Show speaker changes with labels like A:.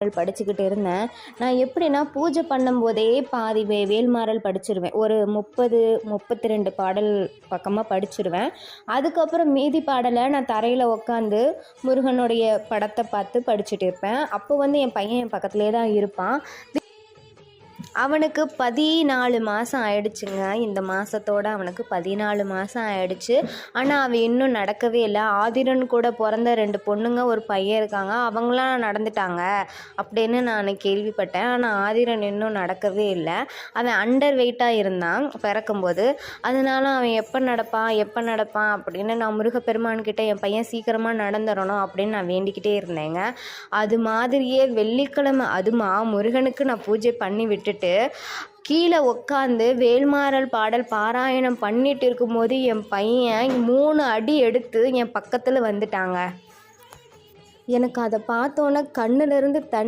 A: படிச்சுக்கிட்டு இருந்தேன். நான் எப்படின்னா பூஜை பண்ணும்போதே பாதி வேல்மாறல் படிச்சிருவேன். ஒரு 32 பாடல் பக்கமாக படிச்சிருவேன். அதுக்கப்புறம் மீதி பாடலை நான் தரையில் உட்காந்து முருகனுடைய படத்தை பார்த்து படிச்சுட்டு இருப்பேன். அப்போ வந்து என் பையன் என் பக்கத்துலேயே தான் இருப்பான். அவனுக்கு 14 மாதம் ஆயிடுச்சுங்க. இந்த மாதத்தோடு அவனுக்கு 14 மாதம் ஆயிடுச்சு. ஆனால் அவன் இன்னும் நடக்கவே இல்லை. ஆதிரன் கூட பிறந்த 2 பொண்ணுங்க ஒரு பையன் இருக்காங்க. அவங்களாம் நடந்துட்டாங்க அப்படின்னு நான் கேள்விப்பட்டேன். ஆனால் ஆதிரன் இன்னும் நடக்கவே இல்லை. அவன் அண்டர் வெயிட்டாக இருந்தான் பிறக்கும்போது. அதனால அவன் எப்போ நடப்பான் அப்படின்னு நான் முருகப்பெருமான்கிட்ட என் பையன் சீக்கிரமாக நடந்துடணும் அப்படின்னு நான் வேண்டிக்கிட்டே இருந்தேங்க. அது மாதிரியே வெள்ளிக்கிழமை அதுமா முருகனுக்கு நான் பூஜை பண்ணி விட்டுட்டு கீழே உட்காந்து வேல்மாறல் பாடல் பாராயணம் பண்ணிட்டு இருக்கும்போது என் பையன் 3 அடி எடுத்து என் பக்கத்தில் வந்துட்டாங்க. எனக்கு அதை பார்த்தோன்னே கண்ணுலேருந்து